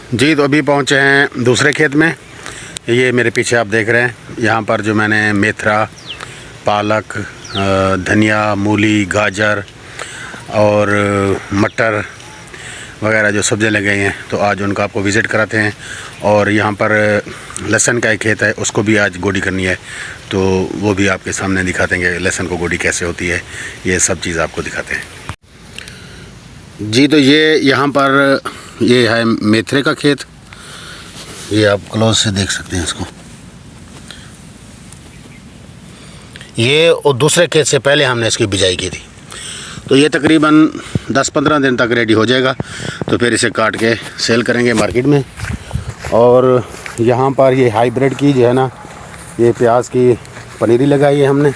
जी, तो अभी पहुँचे हैं दूसरे खेत में। ये मेरे पीछे आप देख रहे हैं, यहाँ पर जो मैंने मेथरा, पालक, धनिया, मूली, गाजर और मटर वगैरह जो सब्ज़ियाँ लगाई हैं, तो आज उनका आपको विज़िट कराते हैं। और यहाँ पर लहसुन का एक खेत है, उसको भी आज गोडी करनी है, तो वो भी आपके सामने दिखाते हैं कि लहसुन को गोडी कैसे होती है। ये सब चीज़ आपको दिखाते हैं। जी, तो ये यहाँ पर ये है मेथरे का खेत। ये आप क्लोज से देख सकते हैं इसको। ये और दूसरे खेत से पहले हमने इसकी बिजाई की थी, तो ये तकरीबन 10-15 दिन तक रेडी हो जाएगा। तो फिर इसे काट के सेल करेंगे मार्केट में। और यहाँ पर ये हाइब्रिड की जो है ना, ये प्याज की पनीरी लगाई है हमने।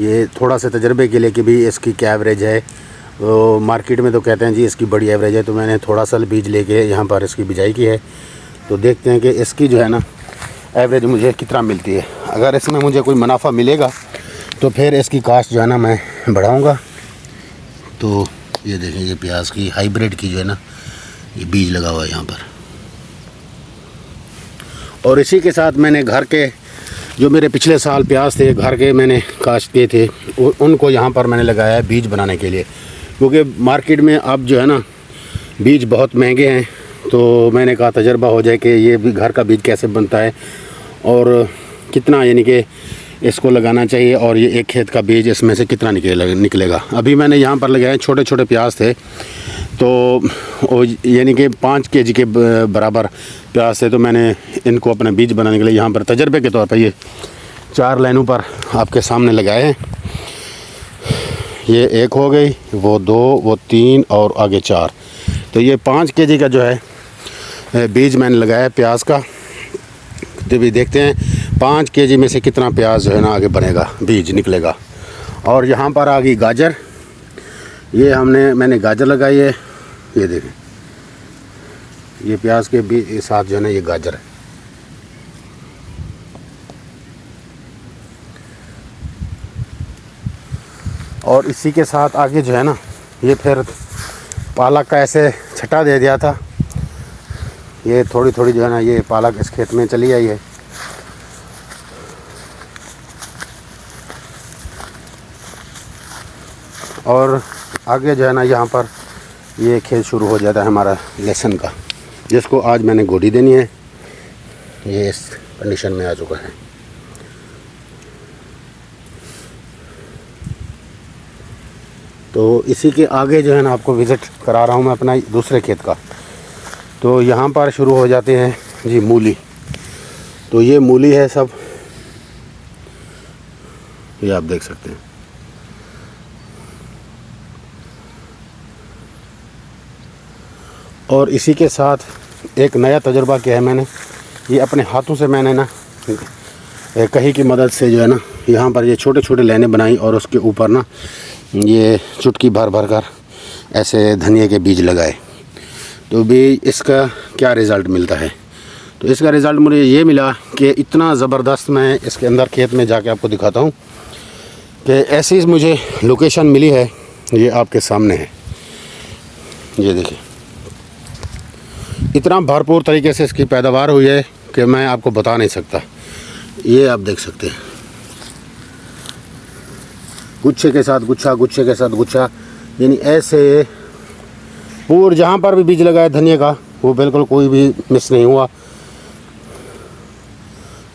ये थोड़ा सा तजर्बे के लिए कि भी इसकी क्या एवरेज है। तो मार्केट में तो कहते हैं जी इसकी बड़ी एवरेज है, तो मैंने थोड़ा सा बीज लेके यहाँ पर इसकी बिजाई की है। तो देखते हैं कि इसकी जो है ना एवरेज मुझे कितना मिलती है। अगर इसमें मुझे कोई मुनाफा मिलेगा तो फिर इसकी कास्ट जो है ना मैं बढ़ाऊँगा। तो ये देखें, ये प्याज की हाइब्रिड की जो है ना, ये बीज लगा हुआ है यहाँ पर। और इसी के साथ मैंने घर के जो मेरे पिछले साल प्याज थे, घर के मैंने काश्त किए थे, उनको यहाँ पर मैंने लगाया है बीज बनाने के लिए। क्योंकि मार्केट में अब जो है ना बीज बहुत महंगे हैं, तो मैंने कहा तजर्बा हो जाए कि ये भी घर का बीज कैसे बनता है और कितना यानी कि इसको लगाना चाहिए, और ये एक खेत का बीज इसमें से कितना निकलेगा। अभी मैंने यहाँ पर लगाए छोटे छोटे प्याज थे, तो यानी कि 5 kg के बराबर प्याज थे। तो मैंने इनको अपने बीज बनाने के लिए यहाँ पर तजर्बे के तौर पर ये 4 लाइनों पर आपके सामने लगाए हैं। ये 1 हो गई, वो 2, वो 3 और आगे 4। तो ये 5 kg का जो है बीज मैंने लगाया है प्याज का। तो भी देखते हैं 5 kg में से कितना प्याज जो है ना आगे बनेगा, बीज निकलेगा। और यहाँ पर आ गई गाजर। ये मैंने गाजर लगाई है। ये देखें, ये प्याज के बीज साथ जो है ना ये गाजर है। और इसी के साथ आगे जो है ना ये फिर पालक का ऐसे छटा दे दिया था। ये थोड़ी थोड़ी जो है ना ये पालक इस खेत में चली आई है। और आगे जो है ना यहाँ पर ये खेत शुरू हो जाता है हमारा लहसुन का, जिसको आज मैंने गोडी देनी है। ये इस कंडीशन में आ चुका है। तो इसी के आगे जो है ना आपको विज़िट करा रहा हूँ मैं अपना दूसरे खेत का। तो यहाँ पर शुरू हो जाते हैं जी मूली। तो ये मूली है सब, ये आप देख सकते हैं। और इसी के साथ एक नया तजुर्बा किया है मैंने। ये अपने हाथों से मैंने ना कहीं की मदद से जो है ना यहाँ पर ये छोटे छोटे लाइनें बनाई, और उसके ऊपर ना ये चुटकी भर भर कर ऐसे धनिया के बीज लगाए। तो भी इसका क्या रिज़ल्ट मिलता है, तो इसका रिज़ल्ट मुझे ये मिला कि इतना ज़बरदस्त, मैं इसके अंदर खेत में जाके आपको दिखाता हूँ कि ऐसी मुझे लोकेशन मिली है। ये आपके सामने है, ये देखिए, इतना भरपूर तरीके से इसकी पैदावार हुई है कि मैं आपको बता नहीं सकता। ये आप देख सकते हैं, गुच्छे के साथ गुच्छा, गुच्छे के साथ गुच्छा, यानी ऐसे पूरे जहाँ पर भी बीज लगाया धनिया का वो बिल्कुल कोई भी मिस नहीं हुआ।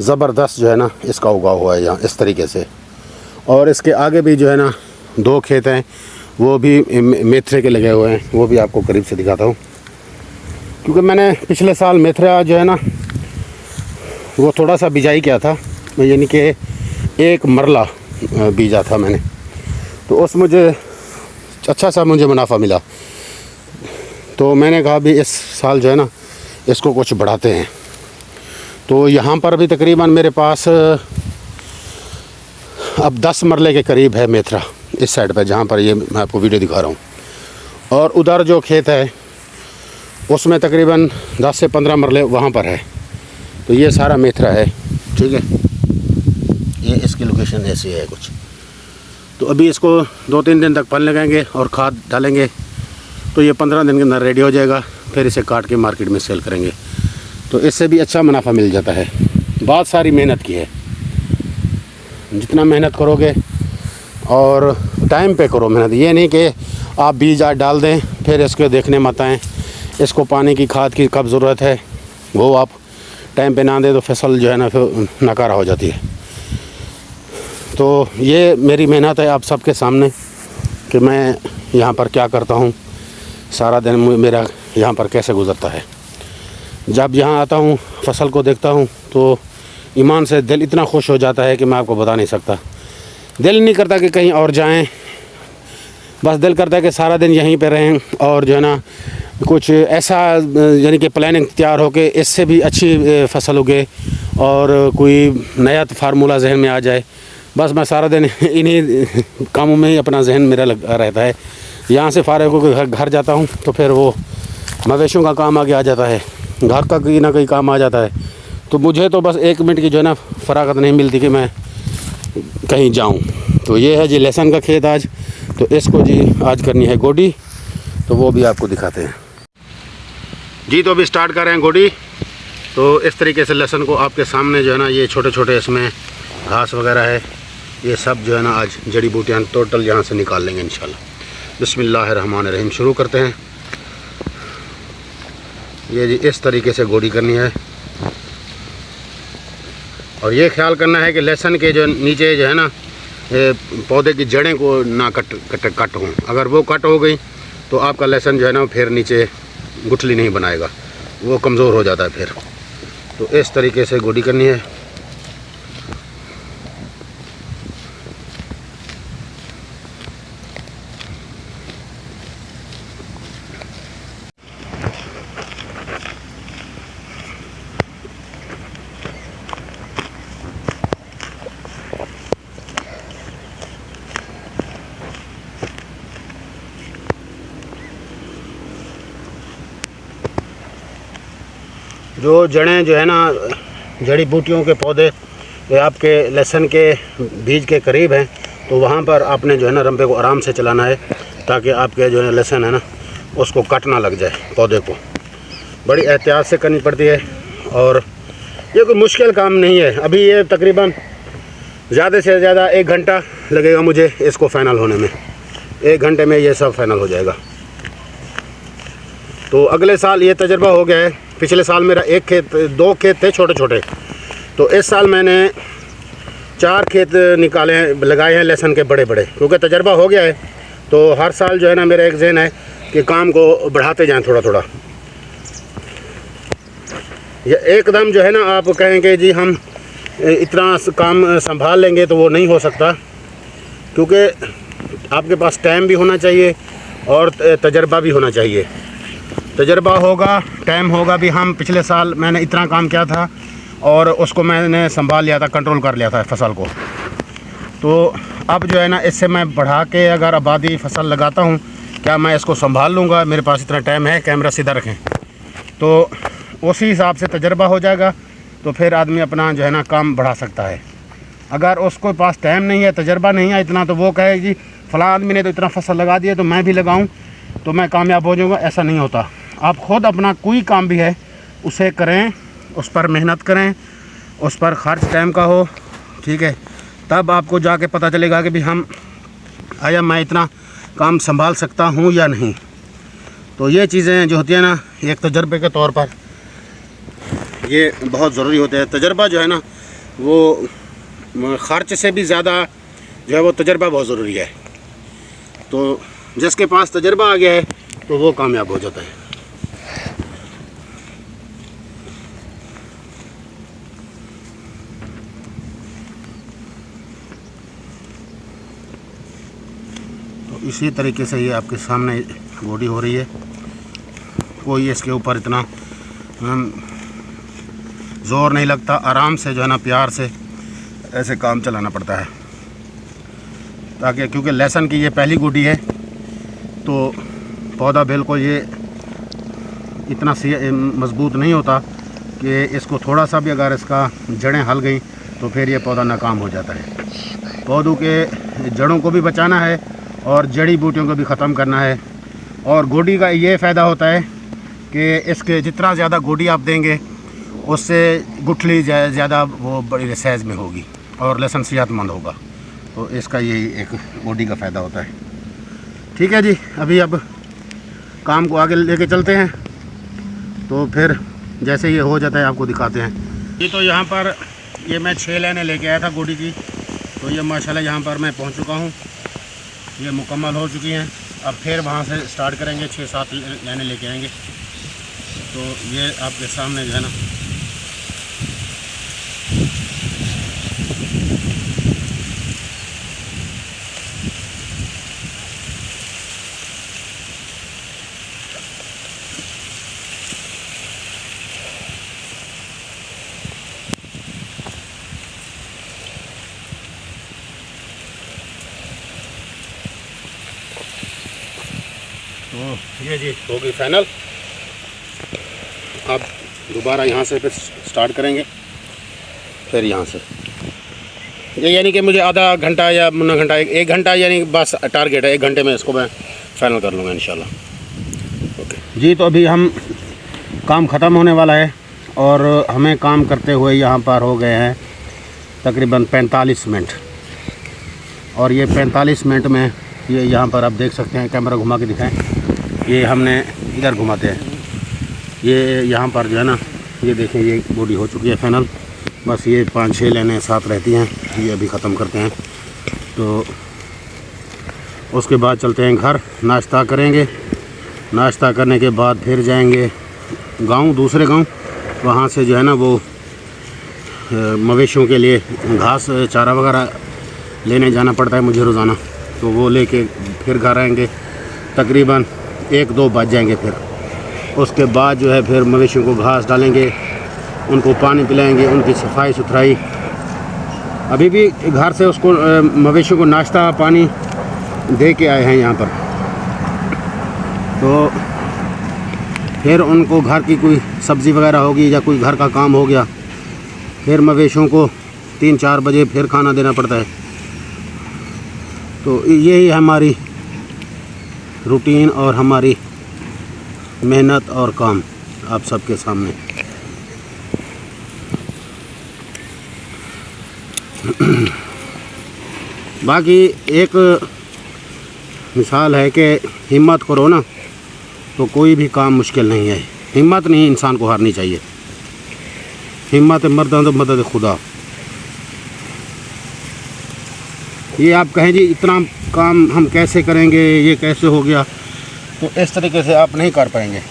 ज़बरदस्त जो है ना इसका उगाव हुआ है यहाँ इस तरीके से। और इसके आगे भी जो है ना 2 खेत हैं, वो भी मेथरे के लगे हुए हैं, वो भी आपको करीब से दिखाता हूँ। क्योंकि मैंने पिछले साल मेथरा जो है ना वो थोड़ा सा बिजाई किया था, यानी कि 1 मरला बीजा था मैंने, तो उस मुझे अच्छा सा मुनाफा मिला। तो मैंने कहा भी इस साल जो है ना इसको कुछ बढ़ाते हैं। तो यहाँ पर भी तकरीबन मेरे पास अब 10 मरले के करीब है मेथरा इस साइड पर, जहाँ पर ये मैं आपको वीडियो दिखा रहा हूँ। और उधर जो खेत है उसमें तकरीबन 10 से 15 मरले वहाँ पर है। तो ये सारा मेथरा है, ठीक है। ये इसकी लोकेशन ऐसी है कुछ। तो अभी इसको 2-3 दिन तक फल लगाएंगे और खाद डालेंगे, तो ये 15 दिन के अंदर रेडी हो जाएगा। फिर इसे काट के मार्केट में सेल करेंगे, तो इससे भी अच्छा मुनाफा मिल जाता है। बहुत सारी मेहनत की है, जितना मेहनत करोगे और टाइम पे करो मेहनत। ये नहीं कि आप बीज आज डाल दें फिर इसको देखने मत आएँ, इसको पानी की खाद की कब ज़रूरत है वो आप टाइम पे ना दें तो फसल जो है ना फिर नकारा हो जाती है। तो ये मेरी मेहनत है आप सबके सामने कि मैं यहाँ पर क्या करता हूँ, सारा दिन मेरा यहाँ पर कैसे गुज़रता है। जब यहाँ आता हूँ फसल को देखता हूँ तो ईमान से दिल इतना खुश हो जाता है कि मैं आपको बता नहीं सकता। दिल नहीं करता कि कहीं और जाएं, बस दिल करता है कि सारा दिन यहीं पे रहें और जो है ना कुछ ऐसा यानी कि प्लानिंग तैयार हो के इससे भी अच्छी फसल उगे और कोई नया फार्मूला जहन में आ जाए। बस मैं सारा दिन इन्हीं कामों में ही अपना जहन मेरा लगा रहता है। यहाँ से फारग होकर घर जाता हूँ तो फिर वो मवेशियों का काम आगे आ जाता है, घर का कोई ना कोई काम आ जाता है। तो मुझे तो बस 1 मिनट की जो है ना फरागत नहीं मिलती कि मैं कहीं जाऊँ। तो ये है जी लहसुन का खेत आज, तो इसको जी आज करनी है गोडी, तो वो भी आपको दिखाते हैं जी। तो अभी स्टार्ट कर रहे हैं गोडी। तो इस तरीके से लहसुन को आपके सामने जो है ना ये छोटे छोटे इसमें घास वगैरह है, ये सब जो है ना आज जड़ी बूटियाँ टोटल यहाँ से निकाल लेंगे इंशाल्लाह। बिस्मिल्लाहिर्रहमानिर्रहीम शुरू करते हैं। ये जी इस तरीके से गोडी करनी है और ये ख्याल करना है कि लहसुन के जो नीचे जो है ना पौधे की जड़ें को ना कट हों। अगर वो कट हो गई तो आपका लहसुन जो है ना फिर नीचे गुठली नहीं बनाएगा, वो कमज़ोर हो जाता है फिर। तो इस तरीके से गोडी करनी है। जो जड़ें जो है ना जड़ी बूटियों के पौधे ये आपके लहसुन के बीज के करीब हैं, तो वहाँ पर आपने जो है ना रंपे को आराम से चलाना है ताकि आपके जो है लहसुन है ना उसको कट ना लग जाए। पौधे को बड़ी एहतियात से करनी पड़ती है और ये कोई मुश्किल काम नहीं है। अभी ये तकरीबन ज़्यादा से ज़्यादा 1 घंटा लगेगा मुझे इसको फाइनल होने में। 1 घंटे में ये सब फाइनल हो जाएगा। तो अगले साल ये तजर्बा हो गया है। पिछले साल मेरा 2 खेत थे छोटे छोटे, तो इस साल मैंने 4 खेत लगाए हैं लहसुन के बड़े बड़े, क्योंकि तजर्बा हो गया है। तो हर साल जो है ना मेरा एक ज़हन है कि काम को बढ़ाते जाएं थोड़ा थोड़ा। ये एकदम जो है ना आप कहेंगे जी हम इतना काम संभाल लेंगे तो वो नहीं हो सकता, क्योंकि आपके पास टाइम भी होना चाहिए और तजर्बा भी होना चाहिए। तजर्बा होगा, टाइम होगा भी। हम पिछले साल मैंने इतना काम किया था और उसको मैंने संभाल लिया था, कंट्रोल कर लिया था फसल को। तो अब जो है ना इससे मैं बढ़ा के अगर आबादी फसल लगाता हूँ, क्या मैं इसको संभाल लूँगा? मेरे पास इतना टाइम है। कैमरा सीधा रखें, तो उसी हिसाब से तजर्बा हो जाएगा, तो फिर आदमी अपना जो है ना काम बढ़ा सकता है। अगर उसको पास टाइम नहीं है, तजर्बा नहीं है इतना, तो वो कहे जी फ़लाँ आदमी ने तो इतना फसल लगा दिया तो मैं भी लगाऊँ तो मैं कामयाब हो जाऊँगा। ऐसा नहीं होता। आप ख़ुद अपना कोई काम भी है उसे करें, उस पर मेहनत करें, उस पर ख़र्च टाइम का हो, ठीक है, तब आपको जाके पता चलेगा कि भाई आया मैं इतना काम संभाल सकता हूँ या नहीं। तो ये चीज़ें जो होती हैं ना एक तजर्बे के तौर पर ये बहुत ज़रूरी होते हैं। तजर्बा जो है ना वो ख़र्च से भी ज़्यादा जो है वो तजर्बा बहुत ज़रूरी है। तो जिसके पास तजर्बा आ गया है तो वो कामयाब हो जाता है। तो इसी तरीके से ये आपके सामने गोडी हो रही है। कोई इसके ऊपर इतना ज़ोर नहीं लगता, आराम से जो है ना प्यार से ऐसे काम चलाना पड़ता है, ताकि क्योंकि लहसुन की ये पहली गोडी है तो पौधा बिल्कुल ये इतना मज़बूत नहीं होता कि इसको थोड़ा सा भी अगर इसका जड़ें हल गई तो फिर ये पौधा नाकाम हो जाता है। पौधों के जड़ों को भी बचाना है और जड़ी बूटियों को भी ख़त्म करना है। और गोडी का ये फ़ायदा होता है कि इसके जितना ज़्यादा गोडी आप देंगे उससे गुठली ज़्यादा वो बड़ी साइज़ में होगी और लहसुन सेहतमंद होगा। तो इसका यही एक गोडी का फ़ायदा होता है। ठीक है जी, अभी अब काम को आगे लेके चलते हैं, तो फिर जैसे ये हो जाता है आपको दिखाते हैं जी। तो यहाँ पर ये मैं 6 लाइनें लेके आया था गोडी की, तो ये माशाल्लाह यहाँ पर मैं पहुँच चुका हूँ, ये मुकम्मल हो चुकी हैं। अब फिर वहाँ से स्टार्ट करेंगे, 6-7 लाइनें लेके आएंगे। तो ये आपके सामने जो है ना तो ये जी हो गई फाइनल। अब दोबारा यहाँ से फिर स्टार्ट करेंगे, फिर यहाँ से ये यानी कि मुझे आधा घंटा या मुन्ना घंटा, एक घंटा यानी बस टारगेट है, 1 घंटे में इसको मैं फाइनल कर लूँगा इंशाल्लाह। ओके जी, तो अभी हम काम ख़त्म होने वाला है और हमें काम करते हुए यहाँ पर हो गए हैं तकरीबन 45 मिनट। और ये 45 मिनट में ये यहाँ पर आप देख सकते हैं, कैमरा घुमा के दिखाएं, ये हमने इधर घुमाते हैं, ये यहाँ पर जो है ना ये देखें ये बॉडी हो चुकी है फाइनल। बस ये 5-6 लाइनें साथ रहती हैं, ये अभी ख़त्म करते हैं। तो उसके बाद चलते हैं घर, नाश्ता करेंगे। नाश्ता करने के बाद फिर जाएंगे गांव, दूसरे गांव। वहाँ से जो है ना वो मवेशियों के लिए घास चारा वगैरह लेने जाना पड़ता है मुझे रोज़ाना, तो वो लेके फिर घर आएंगे। तकरीबन 1-2 बज जाएंगे। फिर उसके बाद जो है फिर मवेशियों को घास डालेंगे, उनको पानी पिलाएंगे, उनकी सफाई सुथराई। अभी भी घर से उसको मवेशियों को नाश्ता पानी दे के आए हैं यहाँ पर। तो फिर उनको घर की कोई सब्ज़ी वगैरह होगी या कोई घर का काम हो गया, फिर मवेशियों को 3-4 बजे फिर खाना देना पड़ता है। तो यही हमारी रूटीन और हमारी मेहनत और काम आप सबके सामने। बाकी एक मिसाल है कि हिम्मत करो ना तो कोई भी काम मुश्किल नहीं है। हिम्मत नहीं इंसान को हारनी चाहिए। हिम्मत मर्द मदद खुदा। ये आप कहें जी इतना काम हम कैसे करेंगे, ये कैसे हो गया, तो इस तरीके से आप नहीं कर पाएंगे।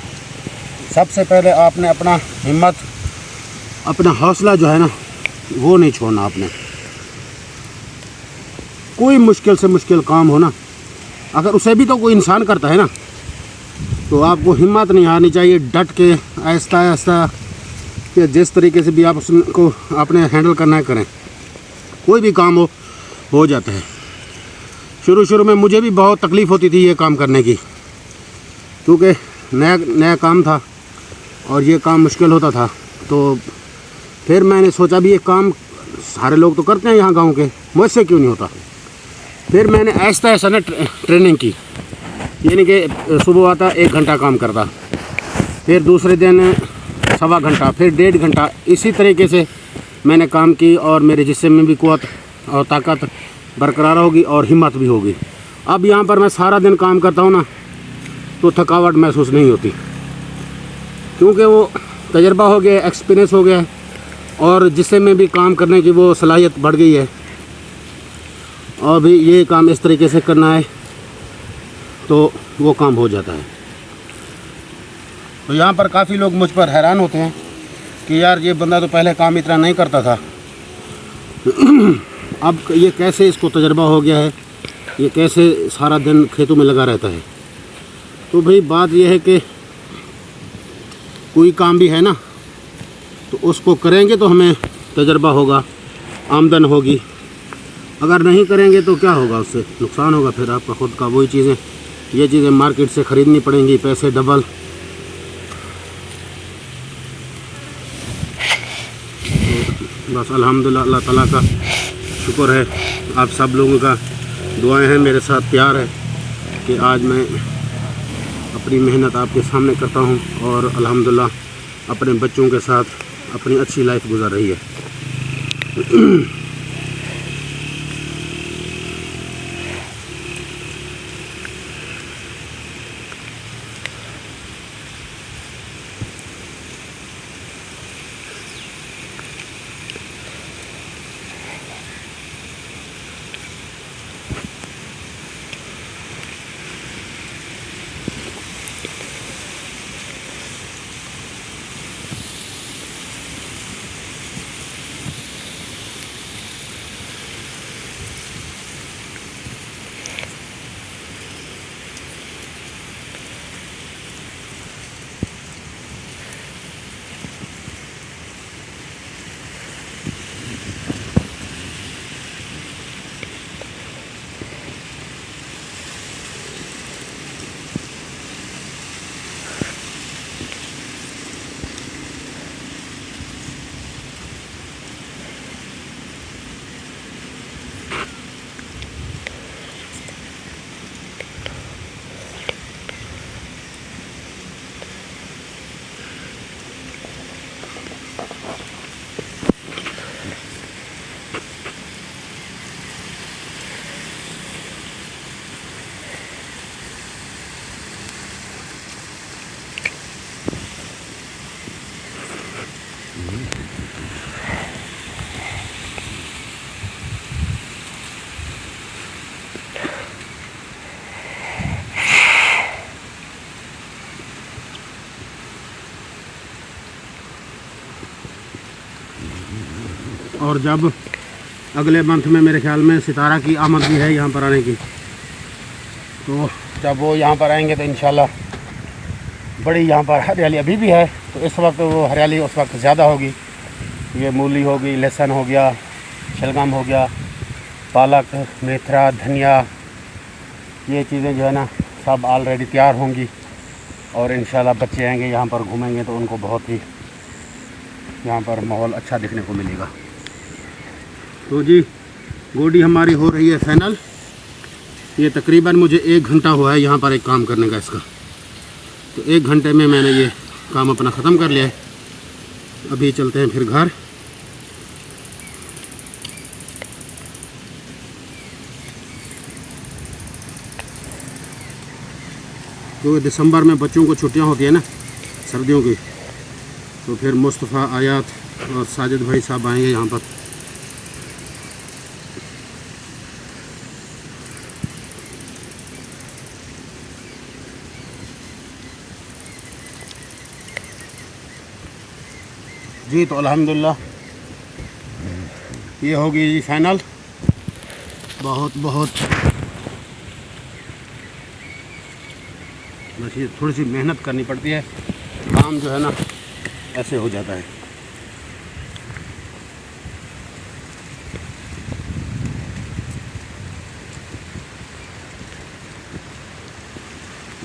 सबसे पहले आपने अपना हिम्मत, अपना हौसला जो है ना वो नहीं छोड़ना आपने। कोई मुश्किल से मुश्किल काम हो ना, अगर उसे भी तो कोई इंसान करता है ना, तो आपको हिम्मत नहीं हारनी चाहिए। डट के आहिस्ता आहिस्ता कि जिस तरीके से भी आप उसको आपने हैंडल करना है करें। कोई भी काम हो जाता है। शुरू में मुझे भी बहुत तकलीफ़ होती थी ये काम करने की, क्योंकि नया काम था और ये काम मुश्किल होता था। तो फिर मैंने सोचा भी ये काम सारे लोग तो करते हैं यहाँ गांव के, मुझसे क्यों नहीं होता। फिर मैंने आहिस्ता आहिस्ता ना ट्रेनिंग की, यानी कि सुबह आता 1 घंटा काम करता, फिर दूसरे दिन 1.25 घंटा, फिर 1.5 घंटा, इसी तरीके से मैंने काम की और मेरे जिस्म में भी क़ुव्वत और ताकत बरकरार होगी और हिम्मत भी होगी। अब यहाँ पर मैं सारा दिन काम करता हूँ ना, तो थकावट महसूस नहीं होती, क्योंकि वो तजर्बा हो गया, एक्सपीरियंस हो गया और जिससे में भी काम करने की वो सलाहियत बढ़ गई है। और भी ये काम इस तरीके से करना है तो वो काम हो जाता है। तो यहाँ पर काफ़ी लोग मुझ पर हैरान होते हैं कि यार ये बंदा तो पहले काम इतना नहीं करता था, अब ये कैसे इसको तजर्बा हो गया है, ये कैसे सारा दिन खेतों में लगा रहता है। तो भाई बात ये है कि कोई काम भी है ना, तो उसको करेंगे तो हमें तजर्बा होगा, आमदन होगी। अगर नहीं करेंगे तो क्या होगा, उससे नुकसान होगा फिर आपका ख़ुद का। वही चीज़ें, ये चीज़ें मार्केट से ख़रीदनी पड़ेंगी, पैसे डबल। तो बस अल्हम्दुलिल्लाह अल्लाह ताला का शुक्र है, आप सब लोगों का दुआएं हैं, मेरे साथ प्यार है कि आज मैं अपनी मेहनत आपके सामने करता हूँ और अल्हम्दुलिल्लाह अपने बच्चों के साथ अपनी अच्छी लाइफ गुजार रही है। और जब अगले मंथ में मेरे ख्याल में सितारा की आमद भी है यहाँ पर आने की, तो जब वो यहाँ पर आएंगे तो इंशाल्लाह बड़ी यहाँ पर हरियाली अभी भी है, तो इस वक्त वो हरियाली उस वक्त ज़्यादा होगी। ये मूली होगी, लहसुन हो गया, शलगम हो गया, पालक, मेथरा, धनिया, ये चीज़ें जो है ना सब ऑलरेडी तैयार होंगी और इंशाल्लाह बच्चे आएंगे यहाँ पर घूमेंगे तो उनको बहुत ही यहाँ पर माहौल अच्छा देखने को मिलेगा। तो जी गोडी हमारी हो रही है फाइनल। ये तकरीबन मुझे 1 घंटा हुआ है यहाँ पर एक काम करने का इसका, तो 1 घंटे में मैंने ये काम अपना ख़त्म कर लिया है। अभी चलते हैं फिर घर। तो दिसंबर में बच्चों को छुट्टियां होती है ना सर्दियों की, तो फिर मुस्तफ़ा, आयात और साजिद भाई साहब आएंगे यहाँ पर। जी तो अल्हम्दुलिल्लाह ये होगी जी फाइनल। बहुत बस ये थोड़ी सी मेहनत करनी पड़ती है, काम जो है ना ऐसे हो जाता है।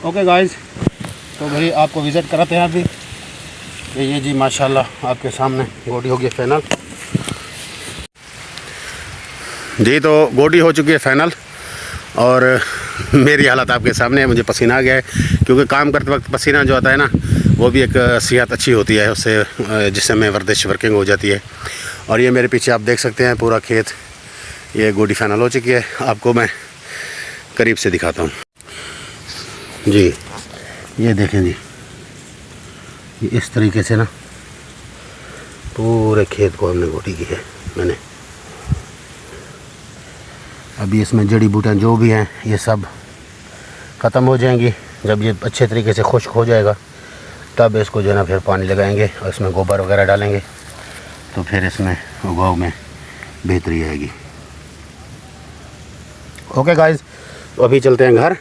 ओके गाइस, तो भाई आपको विज़िट कराते हैं अभी। तो ये जी माशाल्लाह आपके सामने गोडी हो गई फाइनल। जी तो गोडी हो चुकी है फाइनल और मेरी हालत आपके सामने है। मुझे पसीना आ गया है क्योंकि काम करते वक्त पसीना जो आता है ना वो भी एक सेहत अच्छी होती है, उससे जिसमें वर्जिश वर्किंग हो जाती है। और ये मेरे पीछे आप देख सकते हैं पूरा खेत, ये गोडी फाइनल हो चुकी है। आपको मैं करीब से दिखाता हूँ जी। ये देखें जी, ये इस तरीके से ना पूरे खेत को हमने गोडी की है मैंने। अभी इसमें जड़ी बूटियाँ जो भी हैं ये सब ख़त्म हो जाएंगी। जब ये अच्छे तरीके से खुश्क हो जाएगा तब इसको जो है ना फिर पानी लगाएंगे और इसमें गोबर वगैरह डालेंगे, तो फिर इसमें उगाव में बेहतरी आएगी। ओके गाइस, तो अभी चलते हैं घर।